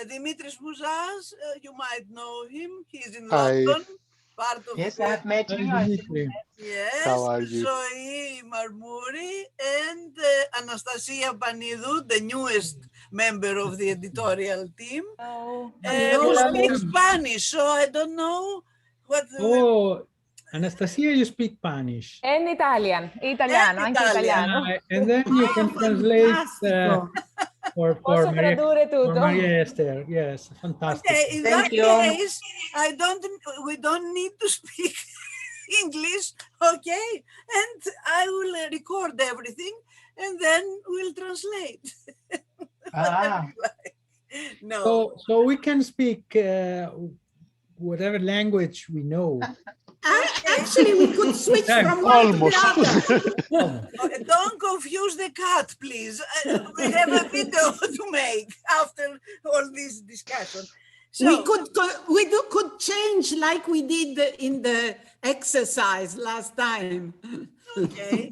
Dimitris Mouzas, you might know him. He's in Hi, London, part of Yes, the... I've met Hi, you. Dimitri. Yes, how are you? Zoe Marmouri and Anastasia Panidou, the newest member of the editorial team, Oh, who Hello. speaks Spanish. So I don't know what... Oh, Anastasia, you speak Spanish. and Italian, italiano, And anche Italian. italiano. And then you can translate Fantastico. for Posso Maria, tradurre for tutto. Maria Esther. Yes, fantastic. Okay, in Thank that you. case, we don't need to speak English, okay? And I will record everything and then we'll translate. Ah, No. So we can speak whatever language we know. Actually, we could switch Yeah, from one to the Almost. other. Don't confuse the cat, please. We have a video to make after all this discussion. So, we could change like we did in the exercise last time. okay.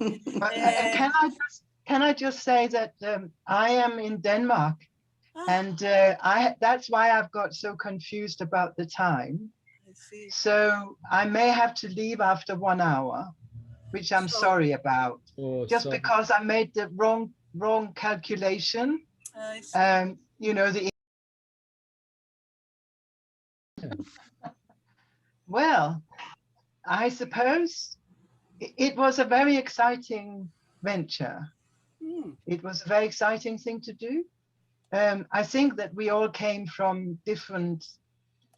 can I just say that I am in Denmark, and that's why I've got so confused about the time. I see. So I may have to leave after 1 hour, which I'm sorry about, Oh, just so- because I made the wrong calculation. I see. You know, well, I suppose it was a very exciting venture. It was a very exciting thing to do. I think that we all came from different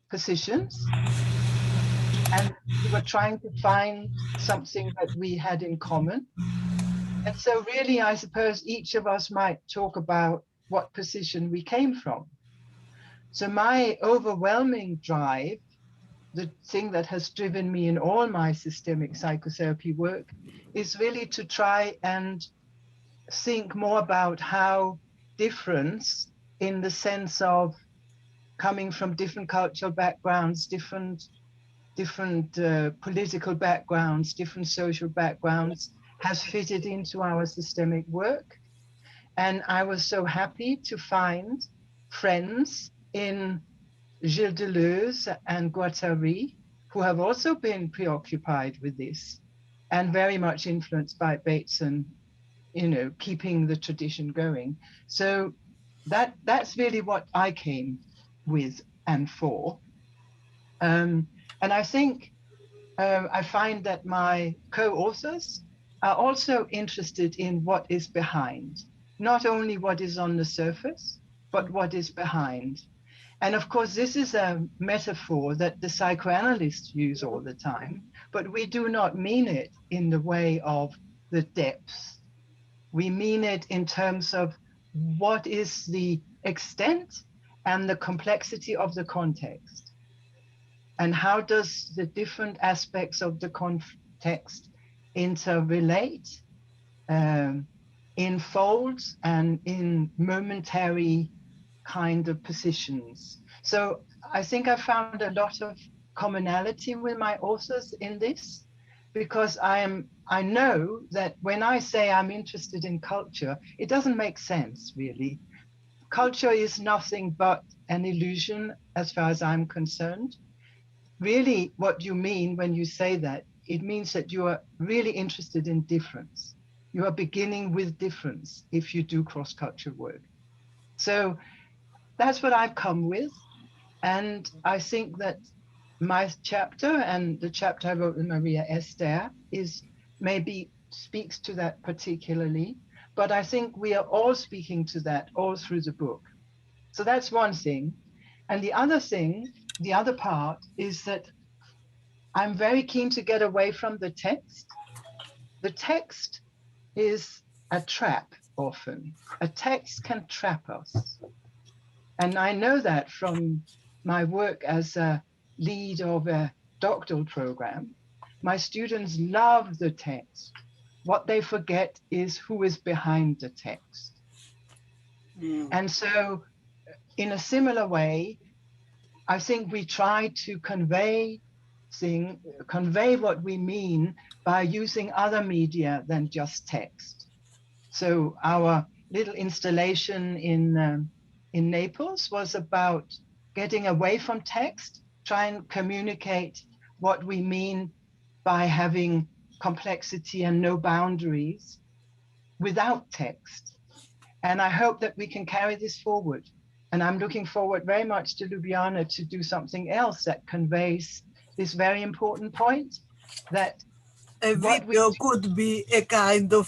positions, and we were trying to find something that we had in common. And so really, I suppose each of us might talk about what position we came from. So my overwhelming drive, the thing that has driven me in all my systemic psychotherapy work, is really to try and think more about how difference, in the sense of coming from different cultural backgrounds, different political backgrounds, different social backgrounds, has fitted into our systemic work. And I was so happy to find friends in Gilles Deleuze and Guattari, who have also been preoccupied with this and very much influenced by Bateson, keeping the tradition going. So that's really what I came with and for. And I think I find that my co-authors are also interested in what is behind, not only what is on the surface, but what is behind. And of course, this is a metaphor that the psychoanalysts use all the time, but we do not mean it in the way of the depths. We mean it in terms of what is the extent and the complexity of the context, and how does the different aspects of the context interrelate, in folds and in momentary kind of positions. So I think I found a lot of commonality with my authors in this, because I know that when I say I'm interested in culture, it doesn't make sense, really. Culture is nothing but an illusion as far as I'm concerned. Really, what you mean when you say that, it means that you are really interested in difference. You are beginning with difference if you do cross-cultural work. So that's what I've come with. And I think that my chapter and the chapter I wrote with Maria Esther is maybe speaks to that particularly, but I think we are all speaking to that all through the book. So that's one thing. And the other thing, the other part, is that I'm very keen to get away from the text. The text is a trap often. A text can trap us. And I know that from my work as a lead of a doctoral program. My students love the text. What they forget is who is behind the text. And so in a similar way, I think we try to convey what we mean by using other media than just text. So our little installation in in Naples was about getting away from text, try and communicate what we mean by having complexity and no boundaries without text. And I hope that we can carry this forward. And I'm looking forward very much to Ljubljana to do something else that conveys this very important point, that A what we video do- could be a kind of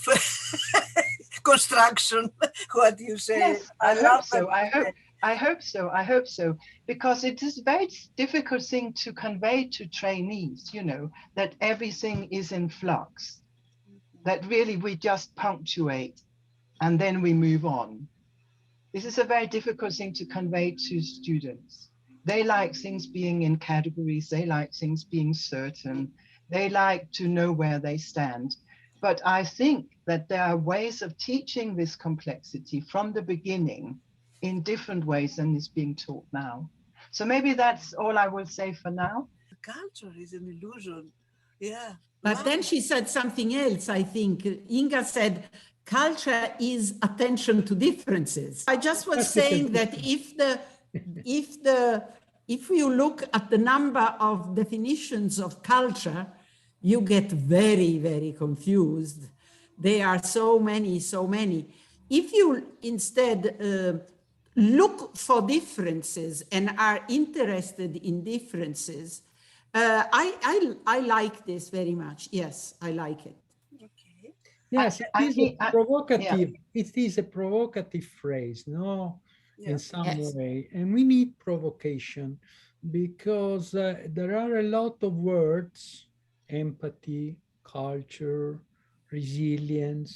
construction, what you say. Yes, I hope love so. that. I hope so, because it is a very difficult thing to convey to trainees, you know, that everything is in flux, that really we just punctuate and then we move on. This is a very difficult thing to convey to students. They like things being in categories, they like things being certain, they like to know where they stand. But I think that there are ways of teaching this complexity from the beginning in different ways than is being taught now. So maybe that's all I will say for now. Culture is an illusion. Yeah. But Wow. then she said something else, I think. Inga said, culture is attention to differences. I just was saying that if you look at the number of definitions of culture, you get very, very confused. There are so many, so many. If you instead look for differences and are interested in differences, I like this very much. Yes, I like it. Okay. Yes, I it is think- a provocative. It is a provocative phrase, no, Yeah. in some Yes. way, and we need provocation because there are a lot of words: empathy, culture, resilience,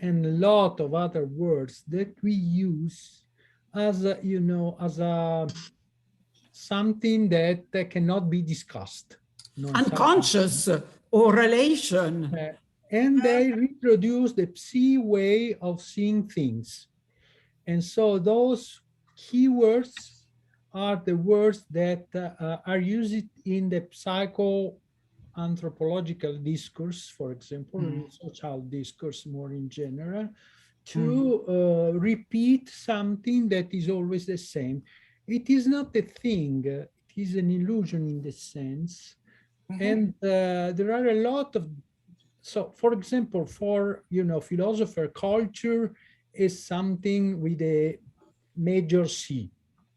and a lot of other words that we use as a, you know, as a something that cannot be discussed. No, something- Unconscious or relation. and they reproduce the psi way of seeing things. And so those keywords are the words that are used in the psycho-anthropological discourse, for example, or in social discourse more in general, to repeat something that is always the same. It is not a thing, it is an illusion in the sense. And there are a lot of, so for example, for, you know, philosopher, culture is something with a major C.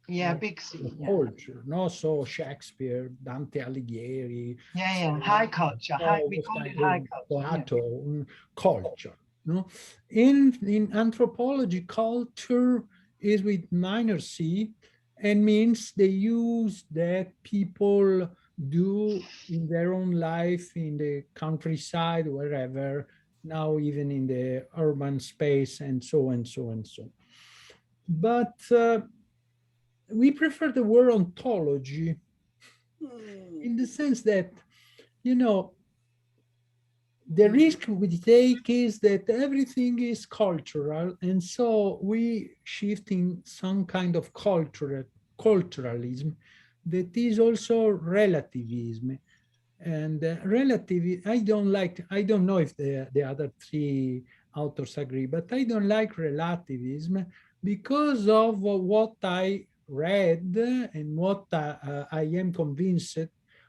Yeah, big C. Yeah, Culture, no? So Shakespeare, Dante Alighieri. yeah. High culture. We call it high culture. Yeah. Plato, culture. No, in anthropology, culture is with minor C, and means the use that people do in their own life, in the countryside, wherever, now even in the urban space, and so and so and so. But we prefer the word ontology in the sense that, you know, the risk we take is that everything is cultural, and so we shift in some kind of culturalism that is also relativism. And I don't know if the other three authors agree, but I don't like relativism because of what I read and what I am convinced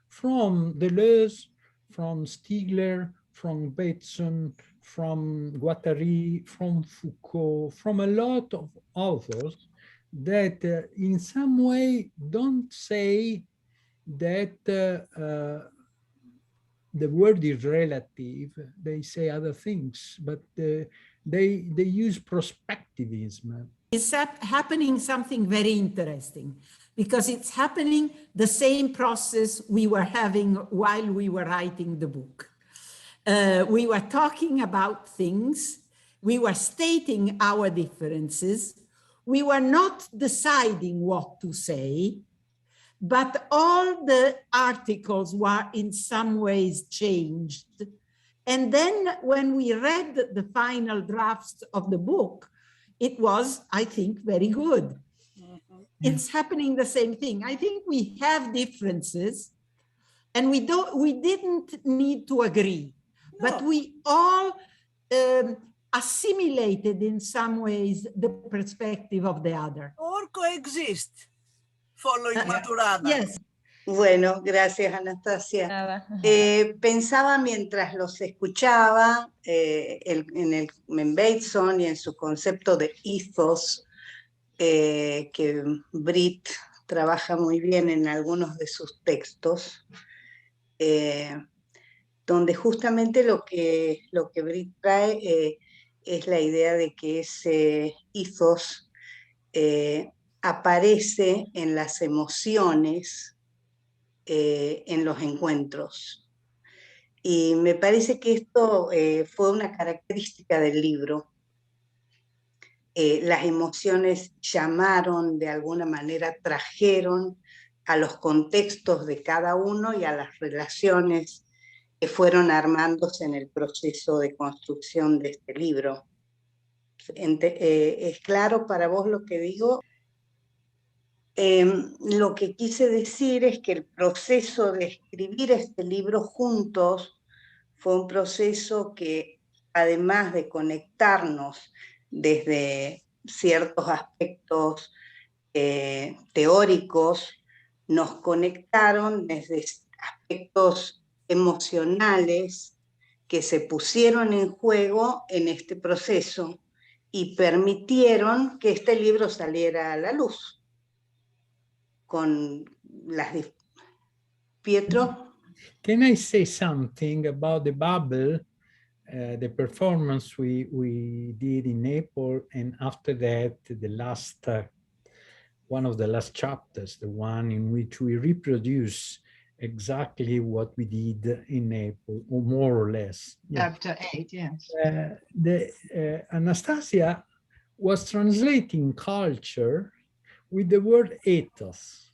from Deleuze, from Stigler, from Bateson, from Guattari, from Foucault, from a lot of authors that in some way don't say that the word is relative. They say other things, but they use prospectivism. It's happening something very interesting, because it's happening the same process we were having while we were writing the book. We were talking about things, we were stating our differences, we were not deciding what to say, but all the articles were in some ways changed. And then when we read the final drafts of the book, it was, I think, very good. It's happening the same thing. I think we have differences, and we didn't need to agree, but we all assimilated in some ways the perspective of the other. Or coexist, following Yeah. Maturana. Yes. Bueno, gracias Anastasia. Nada. Pensaba mientras los escuchaba en Bateson y en su concepto de ethos, que Britt trabaja muy bien en algunos de sus textos, donde justamente lo que Britt trae es la idea de que ese ethos aparece en las emociones, en los encuentros. Y me parece que esto fue una característica del libro. Las emociones llamaron, de alguna manera trajeron a los contextos de cada uno y a las relaciones que fueron armándose en el proceso de construcción de este libro. ¿Es claro para vos lo que digo? Lo que quise decir es que el proceso de escribir este libro juntos fue un proceso que, además de conectarnos desde ciertos aspectos teóricos, nos conectaron desde aspectos emocionales que se pusieron en juego en este proceso y permitieron que este libro saliera a la luz. Con las... Pietro? Can I say something about the bubble, the performance we did in Naples, and after that, the last, one of the last chapters, the one in which we reproduce exactly what we did in Naples, or more or less. Yeah. Chapter 8, yes. Anastasia was translating culture with the word ethos.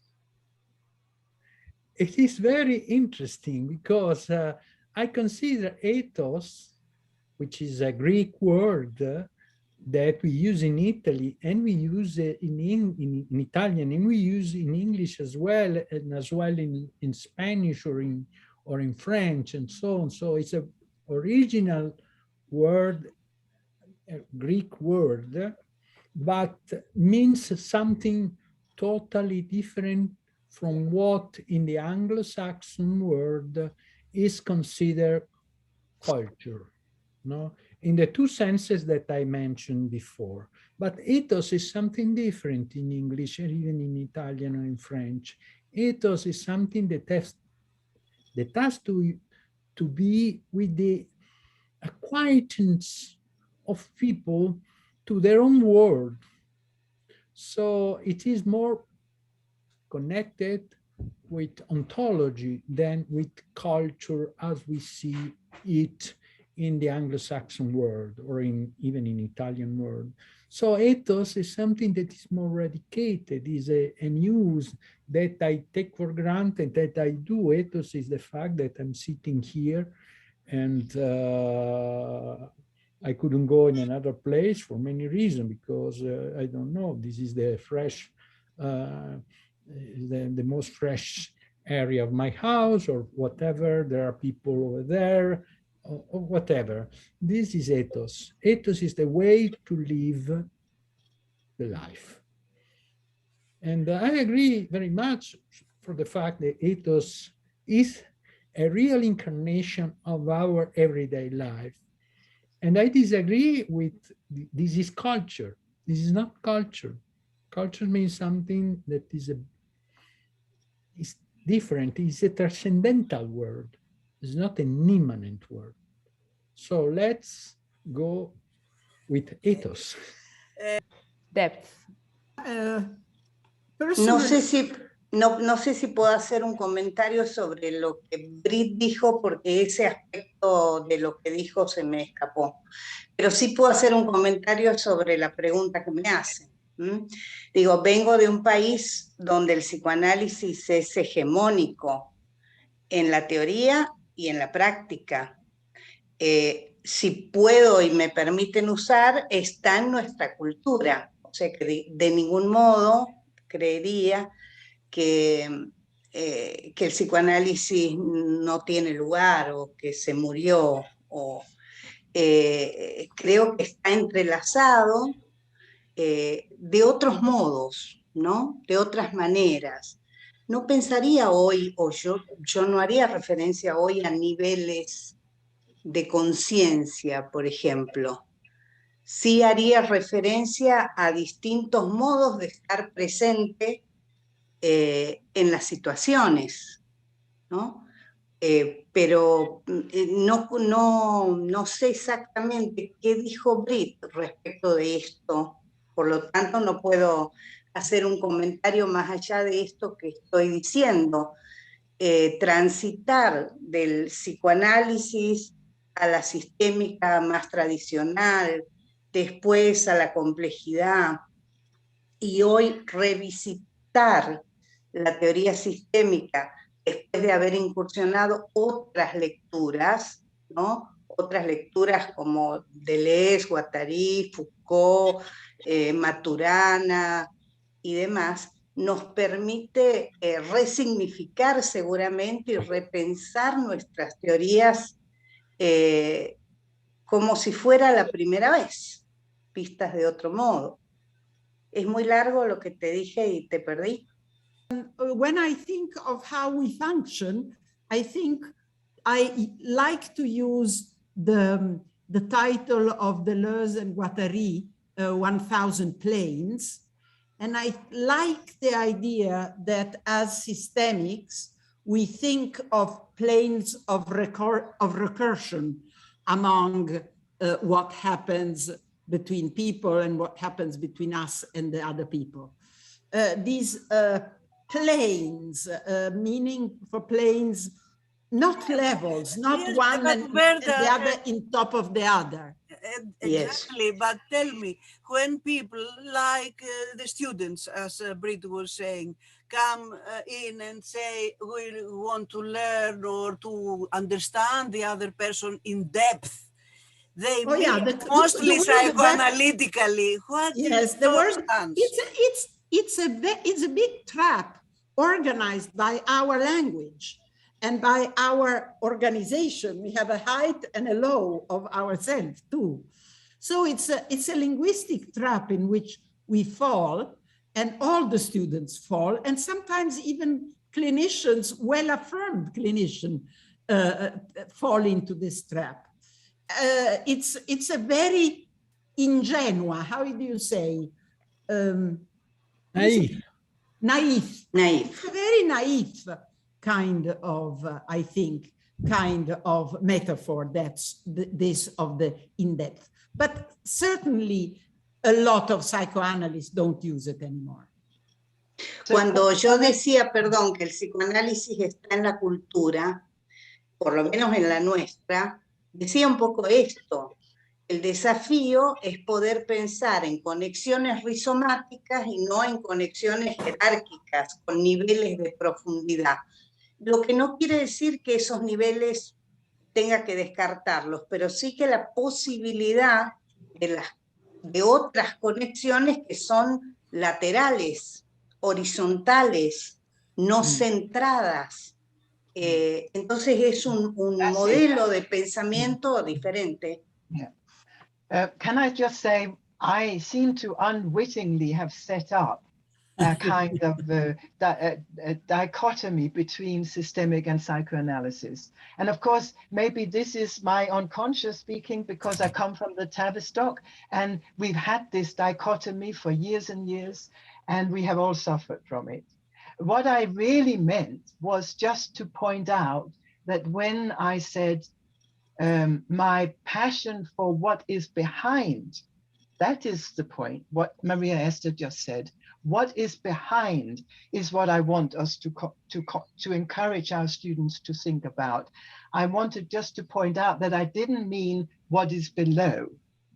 It is very interesting because I consider ethos, which is a Greek word that we use in Italy, and we use it in Italian, and we use in English as well, and as well in Spanish or in French and so on. So it's an original word, a Greek word, but means something totally different from what in the Anglo-Saxon world is considered culture, no? In the two senses that I mentioned before. But ethos is something different in English and even in Italian or in French. Ethos is something that has to be with the acquaintance of people to their own world. So it is more connected with ontology than with culture as we see it in the Anglo-Saxon world or even in Italian world. So ethos is something that is more radicated, is a use that I take for granted that I do. Ethos is the fact that I'm sitting here and I couldn't go in another place for many reasons because I don't know, this is the fresh, the most fresh area of my house or whatever. There are people over there or whatever. This is ethos. Ethos is the way to live the life. And I agree very much for the fact that ethos is a real incarnation of our everyday life. And I disagree with this is culture. This is not culture. Culture means something that is different. It's a transcendental word. It's not an immanent word. So let's go with ethos. Depth. No sé si puedo hacer un comentario sobre lo que Britt dijo, porque ese aspecto de lo que dijo se me escapó. Pero sí puedo hacer un comentario sobre la pregunta que me hacen. Digo, vengo de un país donde el psicoanálisis es hegemónico en la teoría y en la práctica. Si puedo y me permiten usar, está en nuestra cultura. O sea que de ningún modo creería que el psicoanálisis no tiene lugar o que se murió. creo que está entrelazado de otros modos, ¿no? De otras maneras. No pensaría hoy, o yo no haría referencia hoy a niveles de conciencia, por ejemplo. Sí haría referencia a distintos modos de estar presente en las situaciones, ¿no? Pero no sé exactamente qué dijo Brit respecto de esto, por lo tanto no puedo hacer un comentario más allá de esto que estoy diciendo. Transitar del psicoanálisis a la sistémica más tradicional, después a la complejidad, y hoy revisitar la teoría sistémica después de haber incursionado otras lecturas, ¿no? Otras lecturas como Deleuze, Guattari, Foucault, Maturana y demás, nos permite resignificar seguramente y repensar nuestras teorías como si fuera la primera vez, vistas de otro modo. Es muy largo lo que te dije y te perdí. When I think of how we function, I think I like to use the title of Deleuze and Guattari, 1000 Planes. And I like the idea that as systemics, we think of planes of recursion among what happens between people and what happens between us and the other people. These planes, meaning for planes, not levels, not Yes, one but and Berta, the other in top of the other. Exactly, Yes. but tell me, when people like the students, as Brit was saying, come in and say, we want to learn or to understand the other person in depth, they Oh yeah, mean the mostly word psychoanalytically. What yes, is the those word hands? it's a big trap organized by our language and by our organization. We have a height and a low of ourselves too. So it's a linguistic trap in which we fall, and all the students fall, and sometimes even clinicians, well-affirmed clinicians, fall into this trap. It's a very ingenua, how do you say? Naive. Naive. Naive. It's a very naive kind of, I think, kind of metaphor that's this of the in-depth. But certainly a lot of psychoanalysts don't use it anymore. Cuando yo decía, perdón, que el psicoanálisis está en la cultura, por lo menos en la nuestra, decía un poco esto. El desafío es poder pensar en conexiones rizomáticas y no en conexiones jerárquicas, con niveles de profundidad. Lo que no quiere decir que esos niveles tenga que descartarlos, pero sí que la posibilidad de otras conexiones que son laterales, horizontales, no centradas. Entonces es un modelo de pensamiento diferente. Yeah. Can I just say, I seem to unwittingly have set up a kind of a dichotomy between systemic and psychoanalysis. And of course, maybe this is my unconscious speaking because I come from the Tavistock, and we've had this dichotomy for years and years, and we have all suffered from it. What I really meant was just to point out that when I said my passion for what is behind, that is the point, what Maria Esther just said. What is behind is what I want us to encourage our students to think about. I wanted just to point out that I didn't mean what is below,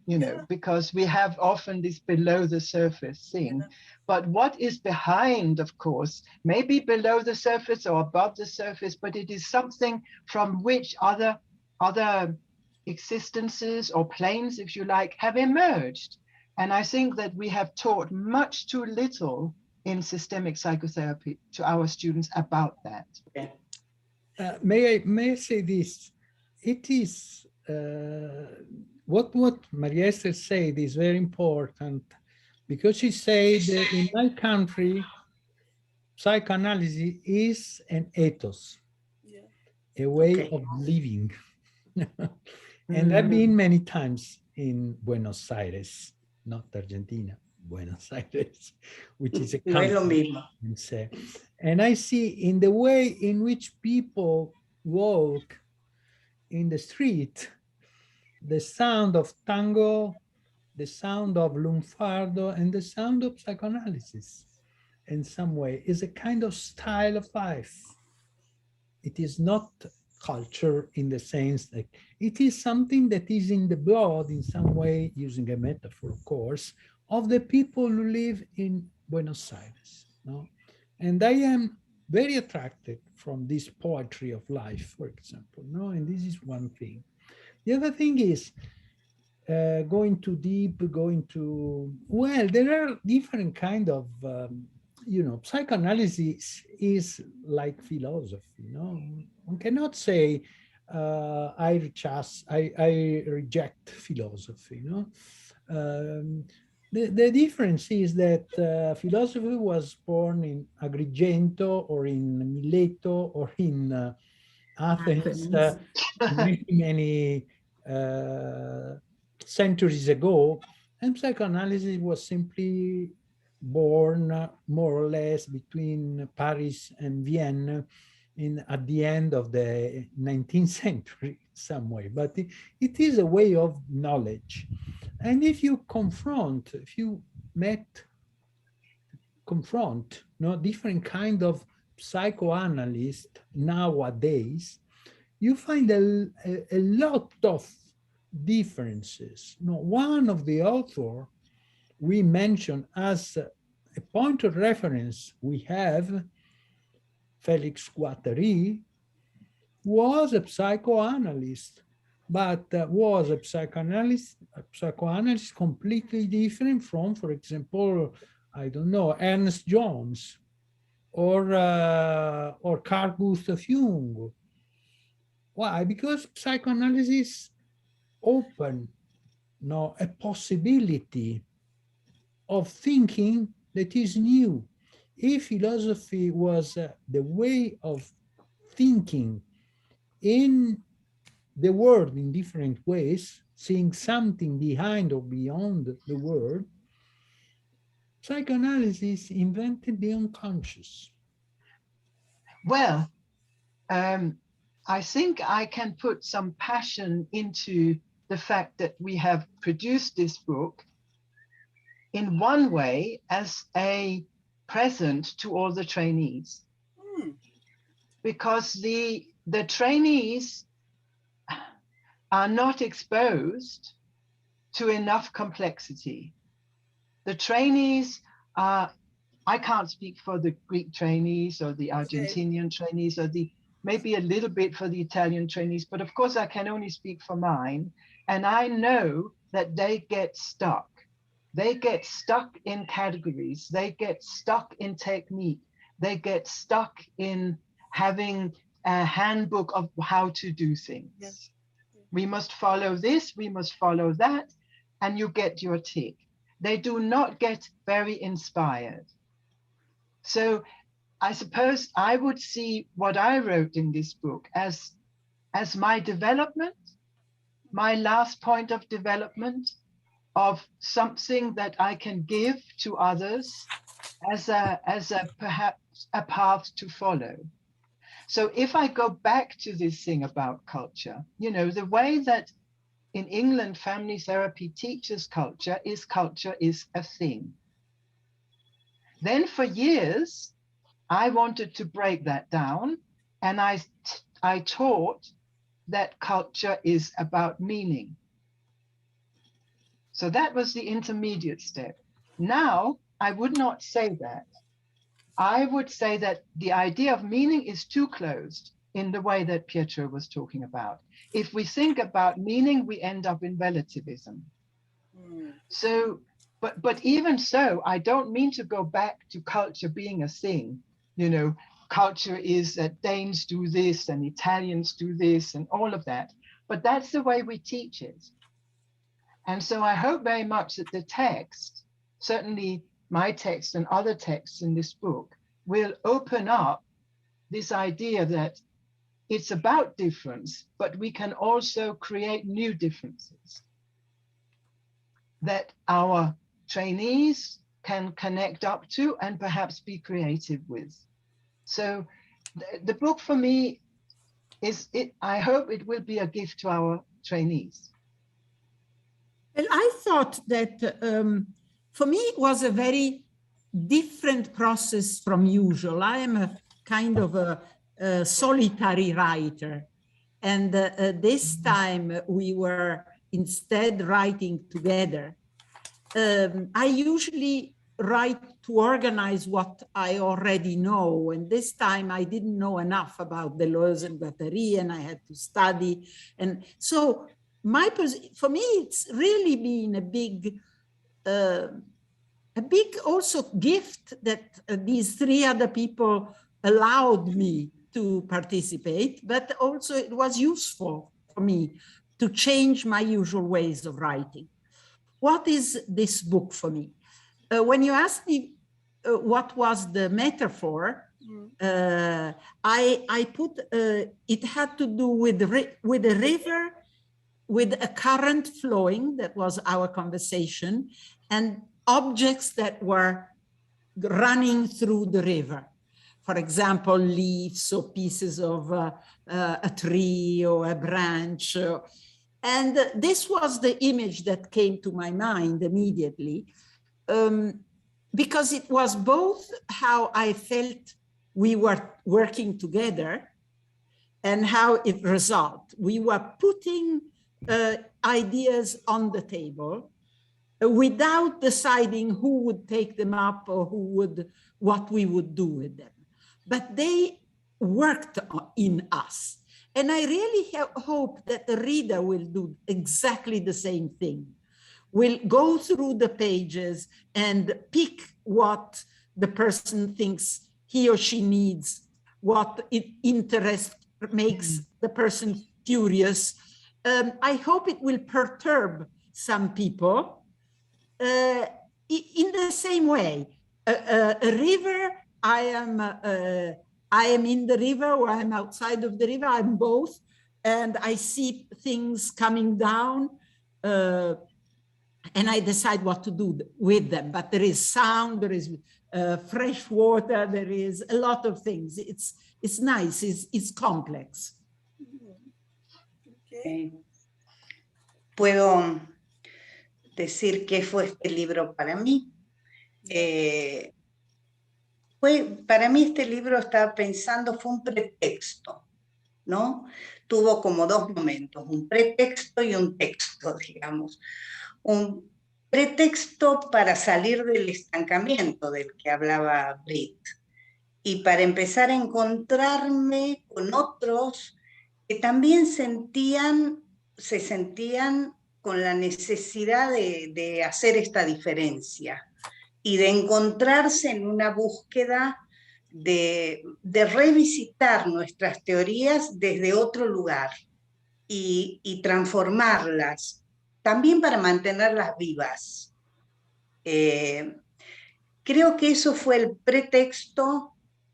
you know, because we have often this below the surface thing. But what is behind, of course, maybe below the surface or above the surface, but it is something from which other existences or planes, if you like, have emerged. And I think that we have taught much too little in systemic psychotherapy to our students about that. May I say this? It is what Maria Esther said is very important, because she said that in my country, psychoanalysis is an ethos, Yeah. a way Okay. of living. And I've been many times in Buenos Aires, not Argentina, Buenos Aires, which is a No es lo country. mismo. And I see in the way in which people walk in the street, the sound of tango, the sound of lunfardo, and the sound of psychoanalysis in some way is a kind of style of life. It is not culture in the sense that it is something that is in the blood in some way, using a metaphor, of course, of the people who live in Buenos Aires. No? And I am very attracted from this poetry of life, for example. No? And this is one thing. The other thing is going too deep, well, there are different kind of, psychoanalysis is like philosophy, One cannot say, I reject philosophy, the difference is that philosophy was born in Agrigento or in Mileto or in Athens many centuries ago, and psychoanalysis was simply born more or less between Paris and Vienna at the end of the 19th century in some way, but it is a way of knowledge. And if you confront different kind of psychoanalysts nowadays, you find a lot of differences. One of the author we mentioned as a point of reference we have, Felix Guattari, was a psychoanalyst, but was a psychoanalyst completely different from, for example, I don't know, Ernest Jones or Carl Gustav Jung. Why? Because psychoanalysis open a possibility of thinking that is new. If philosophy was the way of thinking in the world in different ways, seeing something behind or beyond the world, psychoanalysis invented the unconscious. Well, I think I can put some passion into the fact that we have produced this book in one way as a present to all the trainees. Because the trainees are not exposed to enough complexity. The trainees are, I can't speak for the Greek trainees or the Argentinian trainees or maybe a little bit for the Italian trainees, but of course I can only speak for mine. And I know that they get stuck. They get stuck in categories. They get stuck in technique. They get stuck in having a handbook of how to do things. Yes. We must follow this, we must follow that, and you get your tick. They do not get very inspired. So I suppose I would see what I wrote in this book as my development, my last point of development of something that I can give to others as a perhaps a path to follow. So if I go back to this thing about culture, the way that in England family therapy teaches culture is a thing. Then for years, I wanted to break that down, and I taught that culture is about meaning. So that was the intermediate step. Now, I would not say that. I would say that the idea of meaning is too closed in the way that Pietro was talking about. If we think about meaning, we end up in relativism. So, but even so, I don't mean to go back to culture being a thing. Culture is that Danes do this and Italians do this and all of that. But that's the way we teach it. And so I hope very much that the text, certainly my text and other texts in this book, will open up this idea that it's about difference, but we can also create new differences that our trainees can connect up to and perhaps be creative with. So the book for me I hope it will be a gift to our trainees. Well, I thought that for me it was a very different process from usual. I am a kind of a solitary writer. And this time we were instead writing together. I usually write to organize what I already know. And this time I didn't know enough about Deleuze and Guattari, and I had to study. And so for me, it's really been a big also gift that these three other people allowed me to participate, but also it was useful for me to change my usual ways of writing. What is this book for me? When you asked me what was the metaphor, I put it had to do with a river, with a current flowing, that was our conversation, and objects that were running through the river. For example, leaves or pieces of a tree or a branch. And this was the image that came to my mind immediately, because it was both how I felt we were working together and how it resulted. We were putting ideas on the table without deciding who would take them up or what we would do with them. But they worked in us. And I really hope that the reader will do exactly the same thing. Will go through the pages and pick what the person thinks he or she needs, what interest makes the person curious. I hope it will perturb some people in the same way. A river, I am in the river or I'm outside of the river, I'm both, and I see things coming down and I decide what to do with them. But there is sound, there is fresh water, there is a lot of things. It's nice, it's complex. Okay. Puedo decir qué fue este libro para mí. Para mí este libro, estaba pensando, fue un pretexto, ¿no? Tuvo como dos momentos, un pretexto y un texto, digamos. Un pretexto para salir del estancamiento del que hablaba Britt y para empezar a encontrarme con otros que también se sentían con la necesidad de hacer esta diferencia y de encontrarse en una búsqueda de revisitar nuestras teorías desde otro lugar y transformarlas, también para mantenerlas vivas. Creo que eso fue el pretexto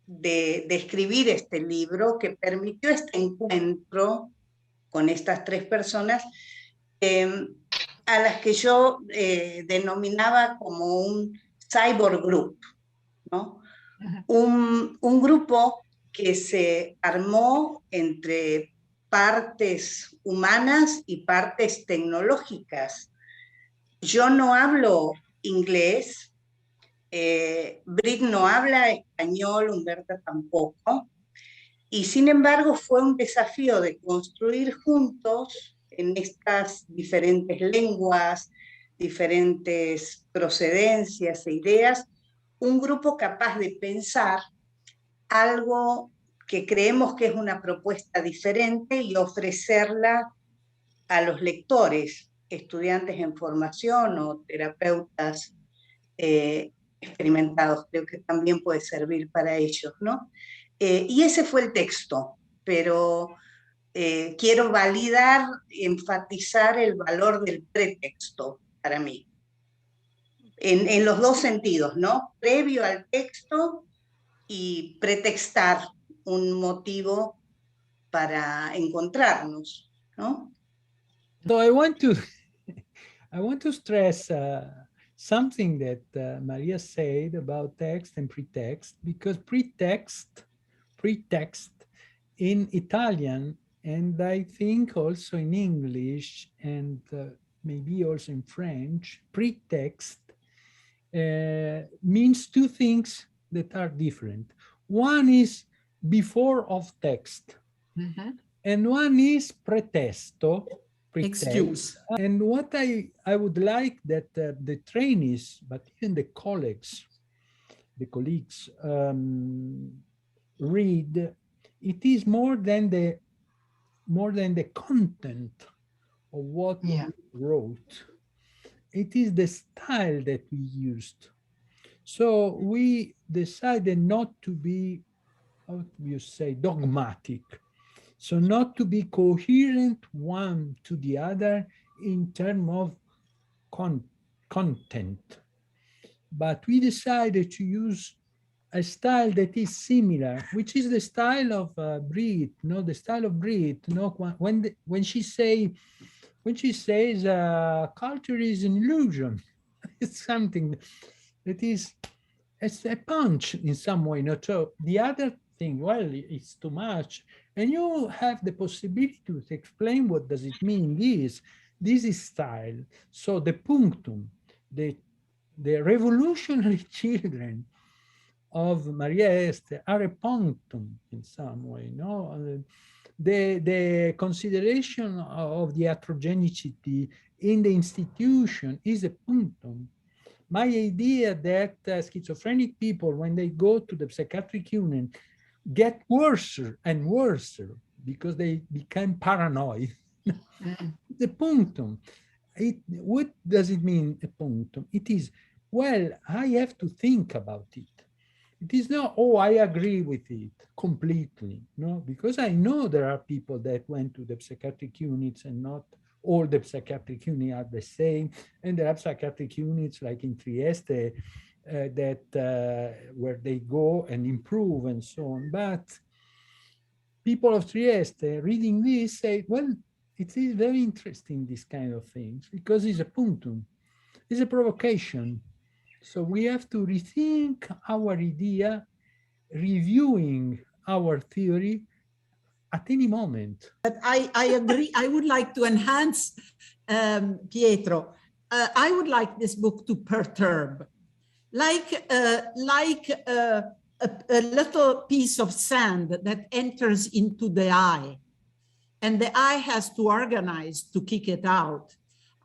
de escribir este libro, que permitió este encuentro con estas tres personas, a las que yo denominaba como un cyborg group, ¿no? Un grupo que se armó entre partes humanas y partes tecnológicas. Yo no hablo inglés, Britt no habla español, Humberta tampoco, y sin embargo fue un desafío de construir juntos en estas diferentes lenguas, diferentes procedencias e ideas, un grupo capaz de pensar algo que creemos que es una propuesta diferente y ofrecerla a los lectores, estudiantes en formación o terapeutas experimentados. Creo que también puede servir para ellos, ¿no? Y ese fue el texto, pero quiero validar, enfatizar el valor del pretexto para mí. En los dos sentidos, ¿no? Previo al texto y pretextar un motivo para encontrarnos, ¿no? So I want to stress something that Maria said about text and pretext, because pretext in Italian, and I think also in English, and maybe also in French, pretext means two things that are different. One is before of text, and one is pretesto, pretext. Excuse. And what I would like that the trainees, but even the colleagues read, it is more than the content of what we wrote. It is the style that we used. So we decided not to be, how do you say, dogmatic. So not to be coherent one to the other in terms of content. But we decided to use a style that is similar, which is the style of Brit, the style of Brit, when she says culture is an illusion. It's something that is, it's a punch in some way. So the other thing, well, it's too much, and you have the possibility to explain what does it mean. This is style. So the punctum, the revolutionary children of Maria Este are a punctum in some way, no? The consideration of the heterogeneity in the institution is a punctum. My idea that schizophrenic people, when they go to the psychiatric unit, get worse and worse because they become paranoid. The punctum. What does it mean, a punctum? It is, well, I have to think about it. It is not, oh, I agree with it completely, no, because I know there are people that went to the psychiatric units and not all the psychiatric units are the same. And there are psychiatric units like in Trieste where they go and improve and so on. But people of Trieste reading this say, well, it is very interesting, this kind of things, because it's a punctum, it's a provocation. So we have to rethink our idea, reviewing our theory at any moment. But I agree. I would like to enhance, Pietro. I would like this book to perturb, like a little piece of sand that enters into the eye, and the eye has to organize to kick it out.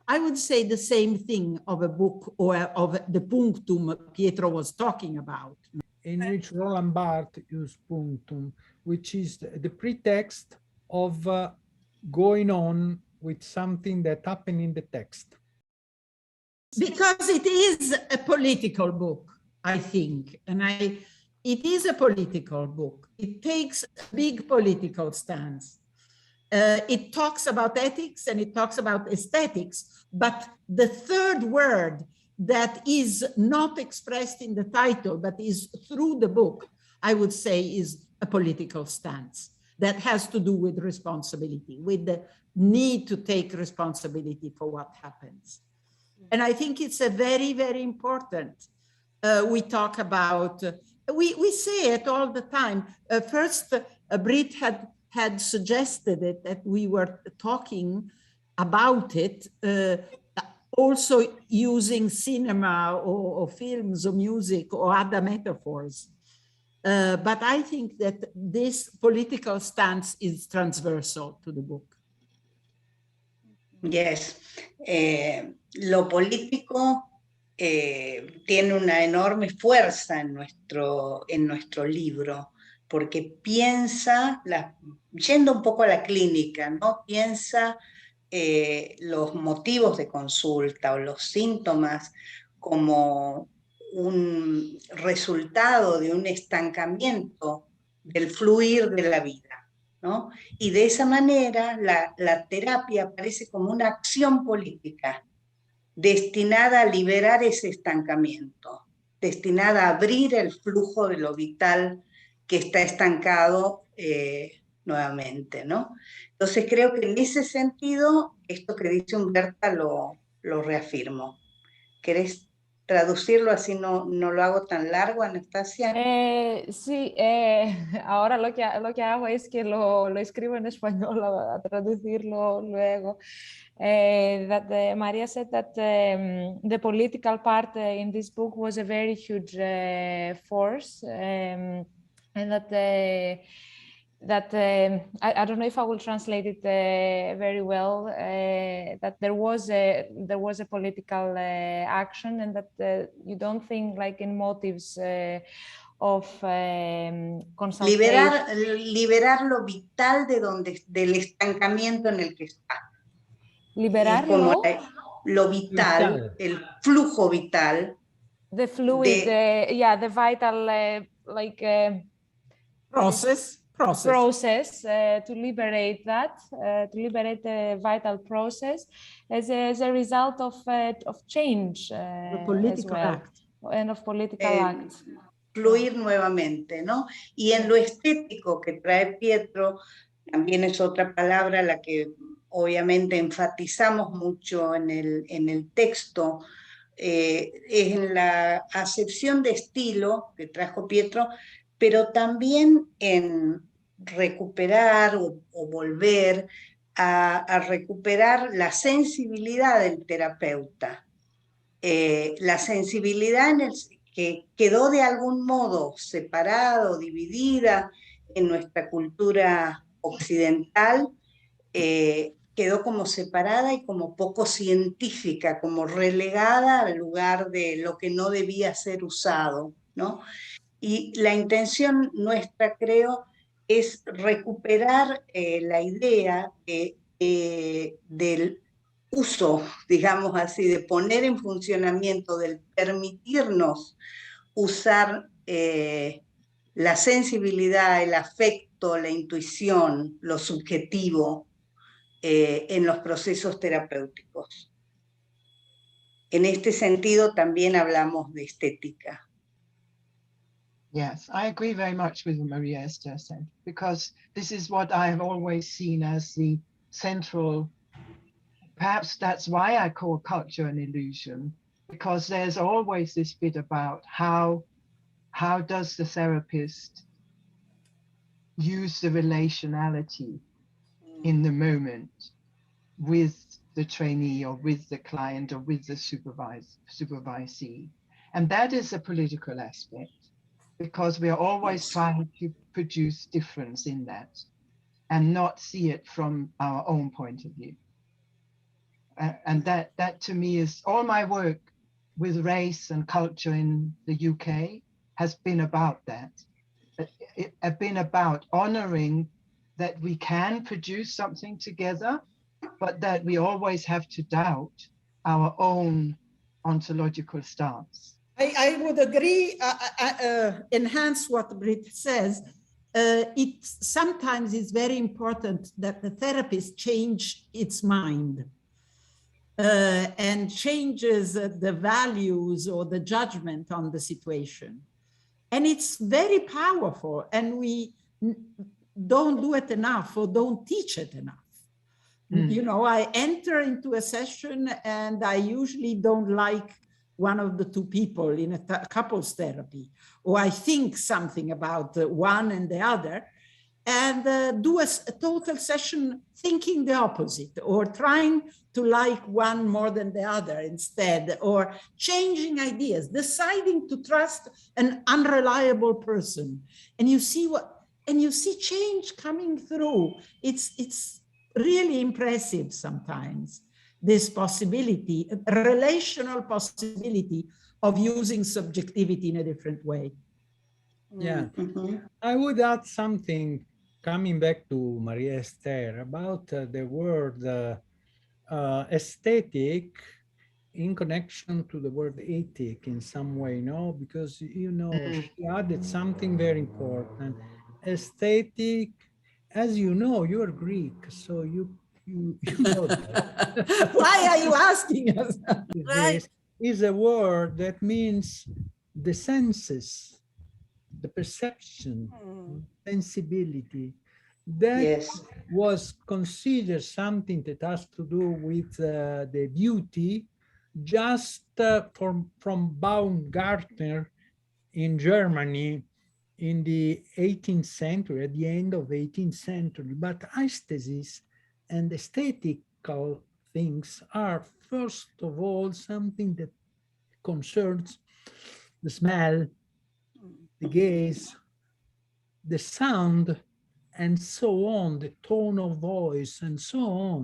I would say the same thing of a book or of the punctum Pietro was talking about. In which Roland Barthes used punctum, which is the pretext of going on with something that happened in the text. Because it is a political book, I think, and it is a political book. It takes a big political stance. It talks about ethics and it talks about aesthetics, but the third word that is not expressed in the title, but is through the book, I would say is a political stance that has to do with responsibility, with the need to take responsibility for what happens. And I think it's a very, very important. We talk about, we say it all the time. First, Brit had suggested it, that we were talking about it, also using cinema or films or music or other metaphors. But I think that this political stance is transversal to the book. Yes. Lo político tiene una enorme fuerza en nuestro libro, porque piensa, yendo un poco a la clínica, ¿no? Piensa los motivos de consulta o los síntomas como un resultado de un estancamiento del fluir de la vida, ¿no? Y de esa manera la terapia aparece como una acción política destinada a liberar ese estancamiento, destinada a abrir el flujo de lo vital que está estancado nuevamente, ¿no? Entonces creo que en ese sentido, esto que dice Humberta lo reafirmo. ¿Querés traducirlo así no lo hago tan largo, Anastasia? Sí, ahora lo que hago es que lo escribo en español a traducirlo luego. That Maria said that the political part in this book was a very huge force, and that I don't know if I will translate it very well. That there was a political action, and that you don't think like in motives of consultation. Liberar lo vital del estancamiento en el que está. Liberarlo. Lo vital, el flujo vital. The fluid, the vital process to liberate that, to liberate the vital process as a result of change as well, act. And of political act. Fluir nuevamente, ¿no? Y en lo estético que trae Pietro, también es otra palabra la que obviamente enfatizamos mucho en el texto, es en la acepción de estilo que trajo Pietro, pero también en recuperar o volver a recuperar la sensibilidad del terapeuta. La sensibilidad que quedó de algún modo separada, dividida en nuestra cultura occidental, quedó como separada y como poco científica, como relegada al lugar de lo que no debía ser usado, ¿no? Y la intención nuestra, creo, es recuperar la idea del uso, digamos así, de poner en funcionamiento, del permitirnos usar la sensibilidad, el afecto, la intuición, lo subjetivo en los procesos terapéuticos. En este sentido también hablamos de estética. Yes, I agree very much with what Maria Esther said, because this is what I have always seen as the central, perhaps that's why I call culture an illusion, because there's always this bit about how does the therapist use the relationality in the moment with the trainee or with the client or with the supervisee. And that is a political aspect, because we are always trying to produce difference in that and not see it from our own point of view. And that to me is all my work with race and culture in the UK has been about that. It has been about honoring that we can produce something together, but that we always have to doubt our own ontological stance. I would agree, enhance what Britt says. It sometimes is very important that the therapist change its mind and changes the values or the judgment on the situation. And it's very powerful, and we don't do it enough or don't teach it enough. You know, I enter into a session and I usually don't like one of the two people in a couples therapy, or I think something about one and the other, and do a total session thinking the opposite, or trying to like one more than the other instead, or changing ideas, deciding to trust an unreliable person. And you see change coming through. It's really impressive sometimes, this possibility, a relational possibility of using subjectivity in a different way. Yeah, I would add something, coming back to Maria Esther, about the word aesthetic in connection to the word ethic in some way, no? Because, you know, she added something very important, aesthetic as you know, you're Greek, so you know that. Why are you asking us? Right. This is a word that means the senses, the perception, sensibility. That Yes. was considered something that has to do with the beauty, just from Baumgartner in Germany in the 18th century, at the end of the 18th century. But aesthesis and aesthetical things are, first of all, something that concerns the smell, the gaze, the sound, and so on, the tone of voice, and so on.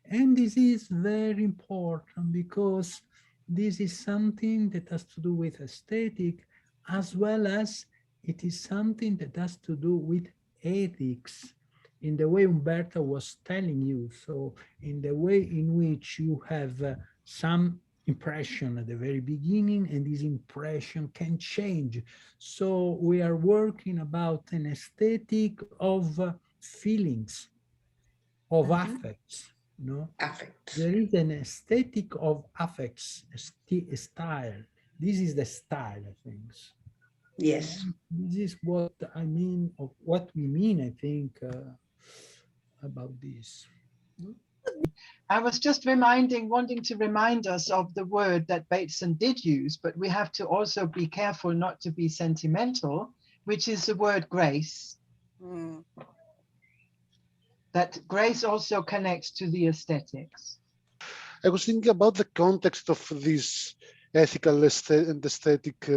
And this is very important because this is something that has to do with aesthetic, as well as it is something that has to do with ethics, in the way Umberto was telling you. So in the way in which you have some impression at the very beginning, and this impression can change. So we are working about an aesthetic of feelings, of affects, no? Affect. There is an aesthetic of affects, a style. This is the style of things. Yes. This is what I mean, of what we mean, I think, about this. I was just wanting to remind us of the word that Bateson did use, but we have to also be careful not to be sentimental, which is the word grace. That grace also connects to the aesthetics. I was thinking about the context of these ethical and aesthetic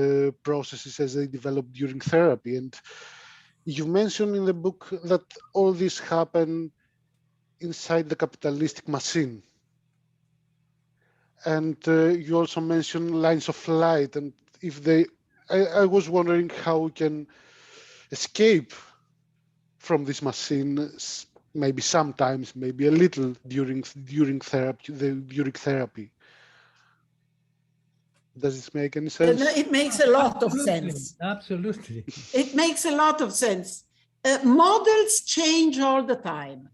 processes as they develop during therapy. And you mentioned in the book that all this happened inside the capitalistic machine. And you also mentioned lines of light. And if I was wondering how we can escape from this machine, maybe sometimes, maybe a little during therapy. Does this make any sense? It makes a lot of Absolutely, sense. absolutely. It makes a lot of sense. Models change all the time.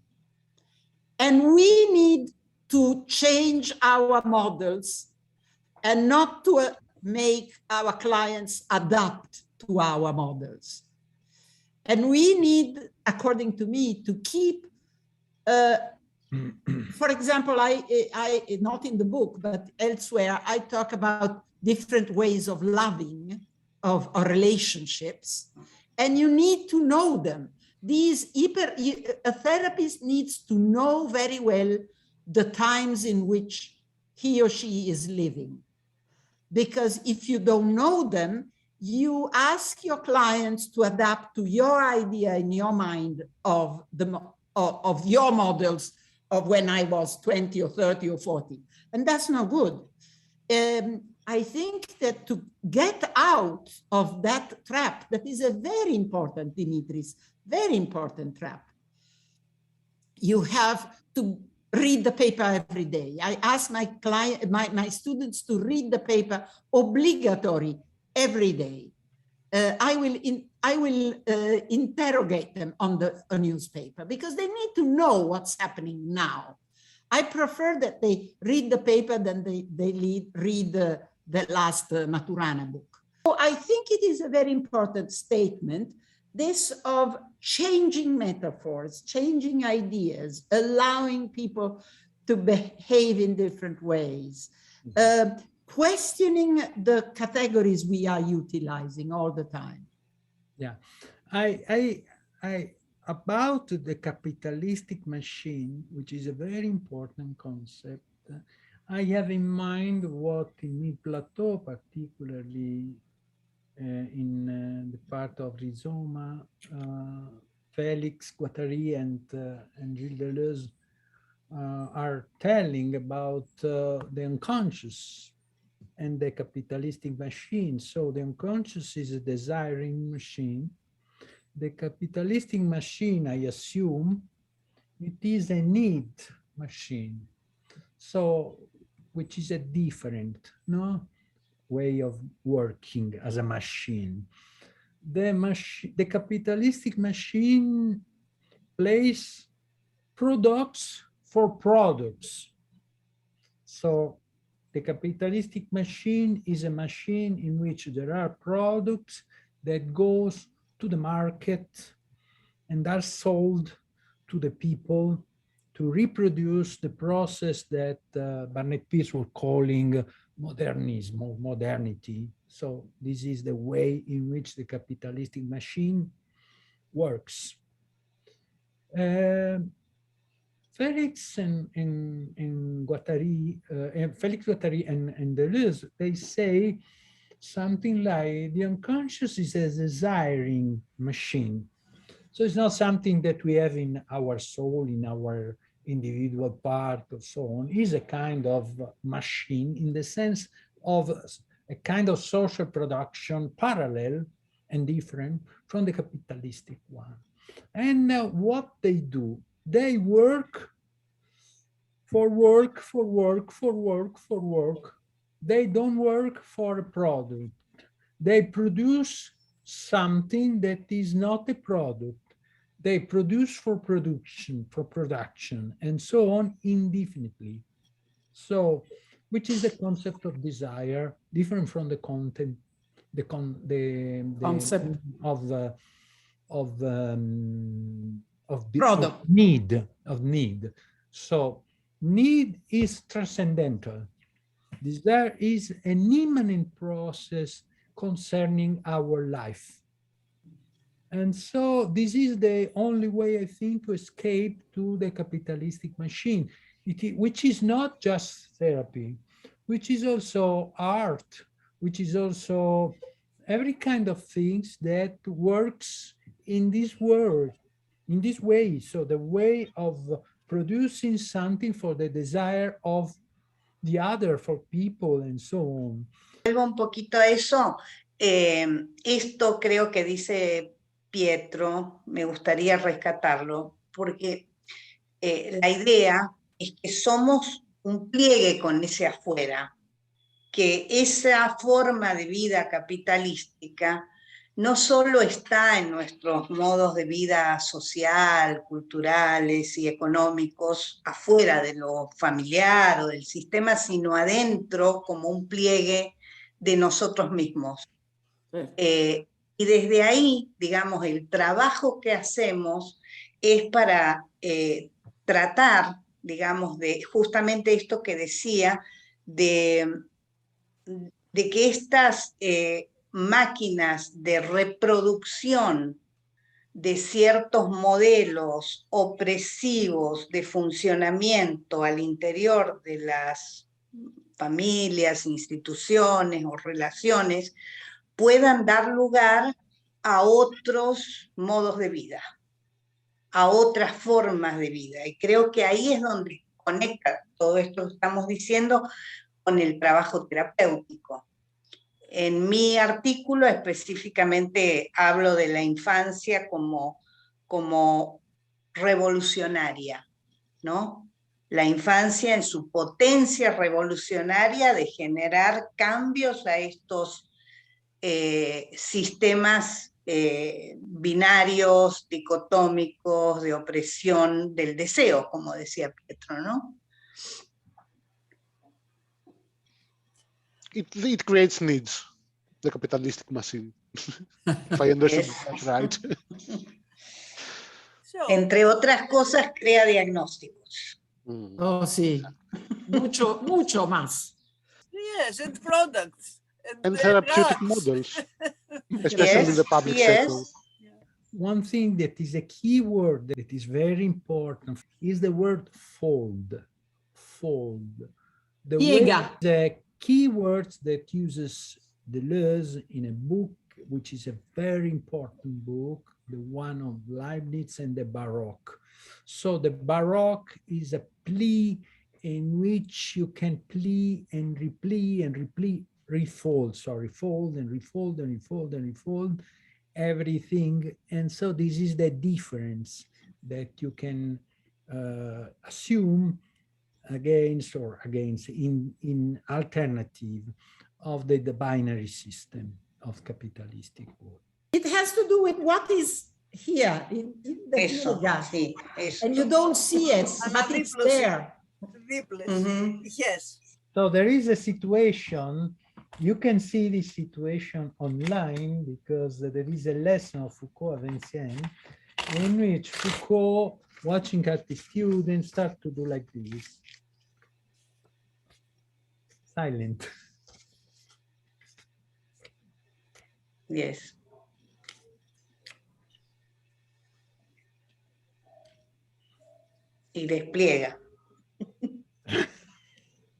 And we need to change our models and not to make our clients adapt to our models. And we need, according to me, to keep, for example, I not in the book, but elsewhere, I talk about different ways of loving, of relationships, and you need to know them. A therapist needs to know very well the times in which he or she is living. Because if you don't know them, you ask your clients to adapt to your idea in your mind of your models of when I was 20 or 30 or 40. And that's not good. I think that to get out of that trap, that is a very important, Dimitris, very important trap. You have to read the paper every day. I ask my my students to read the paper obligatory every day. I will interrogate them on the newspaper because they need to know what's happening now. I prefer that they read the paper than they read the last Maturana book. So I think it is a very important statement, this of changing metaphors, changing ideas, allowing people to behave in different ways, questioning the categories we are utilizing all the time. Yeah, about the capitalistic machine, which is a very important concept, I have in mind what in Plateau, particularly in the part of Rizoma, Felix Guattari and Gilles Deleuze are telling about the unconscious and the capitalistic machine. So the unconscious is a desiring machine. The capitalistic machine, I assume, it is a need machine. So, which is a different, way of working as a machine. The capitalistic machine replace products for products. So the capitalistic machine is a machine in which there are products that goes to the market and are sold to the people to reproduce the process that Barnett Peirce was calling modernism or modernity. So this is the way in which the capitalistic machine works. Felix and Guattari, Felix Guattari and Deleuze, they say something like the unconscious is a desiring machine. So it's not something that we have in our soul, in our individual part or so on. It's a kind of machine in the sense of a kind of social production parallel and different from the capitalistic one. And what they do, they work for work, for work, for work, for work. They don't work for a product. They produce something that is not a product. They produce for production, and so on indefinitely. So, which is the concept of desire, different from the content, the Concept. of need. So need is transcendental. Desire is an immanent process concerning our life. And so this is the only way, I think, to escape to the capitalistic machine, which is not just therapy, which is also art, which is also every kind of things that works in this world, in this way. So the way of producing something for the desire of the other, for people and so on. Vuelvo un poquito a eso. Esto creo que dice Pietro, me gustaría rescatarlo, porque la idea es que somos un pliegue con ese afuera, que esa forma de vida capitalística no solo está en nuestros modos de vida social, culturales y económicos, afuera de lo familiar o del sistema, sino adentro como un pliegue de nosotros mismos. Y desde ahí, digamos, el trabajo que hacemos es para tratar, digamos, de justamente esto que decía, de que estas máquinas de reproducción de ciertos modelos opresivos de funcionamiento al interior de las familias, instituciones o relaciones puedan dar lugar a otros modos de vida, a otras formas de vida. Y creo que ahí es donde conecta todo esto que estamos diciendo con el trabajo terapéutico. En mi artículo específicamente hablo de la infancia como revolucionaria, ¿no? La infancia en su potencia revolucionaria de generar cambios a estos sistemas binarios, dicotómicos, de opresión del deseo, como decía Pietro, ¿no? It creates needs, the capitalistic machine, if I understood that right. Entre otras cosas, crea diagnósticos. Oh, sí. Mucho, mucho más. Yes, and products. And therapeutic models, especially in the public sector. One thing that is a key word that is very important is the word fold. Fold. The key words that uses Deleuze in a book, which is a very important book, the one of Leibniz and the Baroque. So the Baroque is a plea in which you can plea and refold, fold and refold and refold and refold everything. And so this is the difference that you can assume against in alternative of the binary system of capitalistic world. It has to do with what is here in the Eso, piega. sí, eso. And you don't see it, but it's there. Yes. So there is a situation, you can see this situation online because there is a lesson of Foucault à Vincennes in which Foucault, watching at the students, start to do like this. Silent. Yes. Y despliega.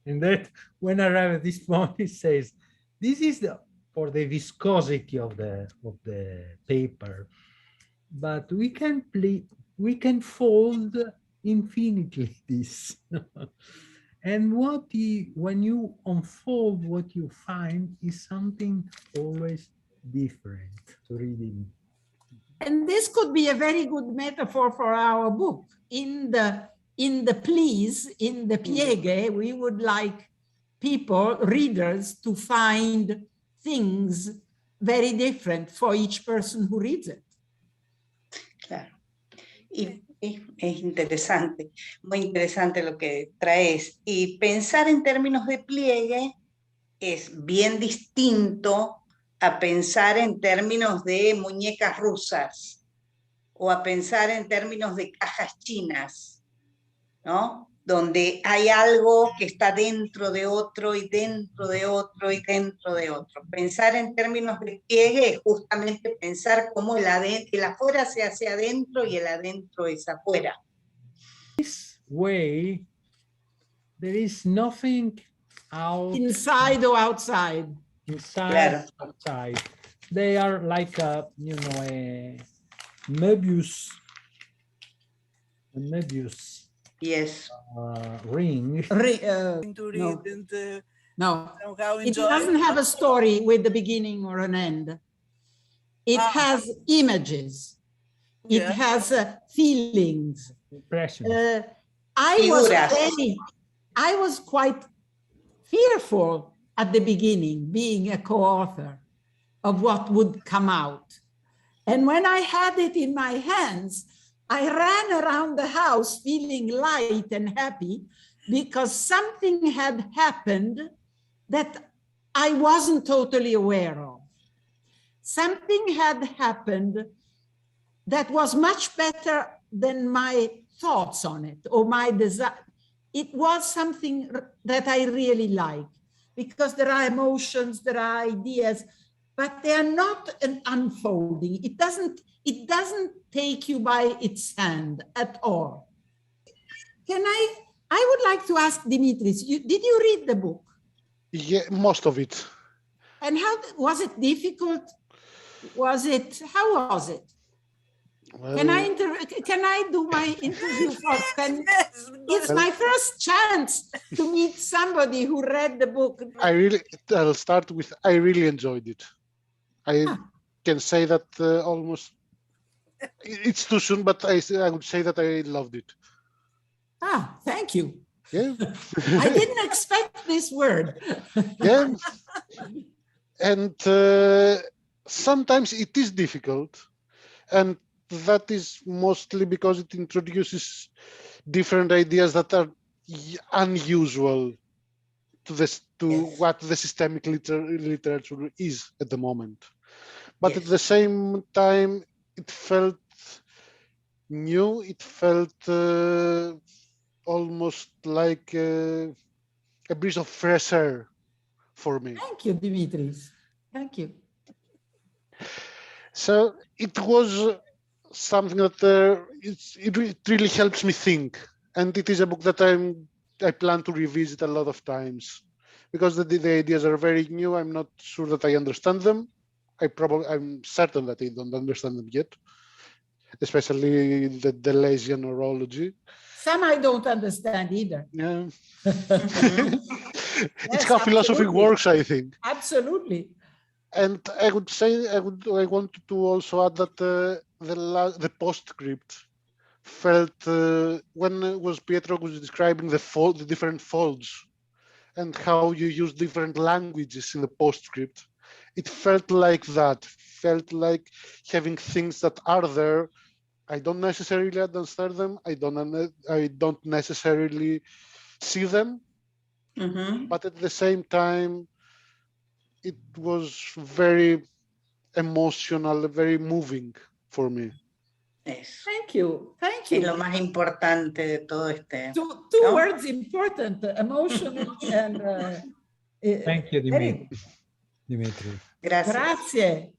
And that when I arrive at this point, it says, this is for the viscosity of the paper, but we can fold infinitely this. And when you unfold, what you find is something always different to reading. And this could be a very good metaphor for our book. In the please, in the pieghe, we would like people, readers, to find things very different for each person who reads it. Claro. Y es interesante, muy interesante lo que traes. Y pensar en términos de pliegue es bien distinto a pensar en términos de muñecas rusas o a pensar en términos de cajas chinas, ¿no? Donde hay algo que está dentro de otro y dentro de otro y dentro de otro. Pensar en términos de pliegue es justamente pensar cómo el afuera se hace adentro y el adentro es afuera. This way, there is nothing out. Inside or outside. Inside, claro. Outside. They are like a Möbius. Yes. Ring. To read No. and No, somehow it enjoy. doesn't have a story with the beginning or an end. It has images. It Yeah. has feelings. Impressions. I was quite fearful at the beginning, being a co-author, of what would come out. And when I had it in my hands, I ran around the house feeling light and happy because something had happened that I wasn't totally aware of. Something had happened that was much better than my thoughts on it or my desire. It was something that I really like because there are emotions, there are ideas, but they are not an unfolding. It doesn't take you by its hand at all. I would like to ask Dimitris, did you read the book? Yeah, most of it. And how was it difficult? How was it? Well, Can I do my interview first? It's my first chance to meet somebody who read the book. I'll start with, I really enjoyed it. I can say that almost, it's too soon, but I would say that I loved it. Thank you. Yeah. I didn't expect this word. Yeah. And sometimes it is difficult. And that is mostly because it introduces different ideas that are unusual to what the systemic literature is at the moment. But at the same time, it felt new. It felt almost like a breeze of fresh air for me. Thank you, Dimitris. Thank you. So it was something that it really helps me think, and it is a book that I plan to revisit a lot of times because the ideas are very new. I'm not sure that I understand them. I'm certain that I don't understand them yet, especially the Deleuzian neurology. Some I don't understand either. Yeah. Yes, It's how philosophy works, I think. Absolutely. And I would say I wanted to also add that the postscript felt when Pietro was describing the different folds and how you use different languages in the postscript, it felt like that, felt like having things that are there. I don't necessarily understand them. I don't necessarily see them, but at the same time, it was very emotional, very moving for me. Eso. Thank you. Thank Es you. lo más importante de todo este. Two ¿no? words important, emotional and Thank you, very- Dimitri. Gracias. Grazie.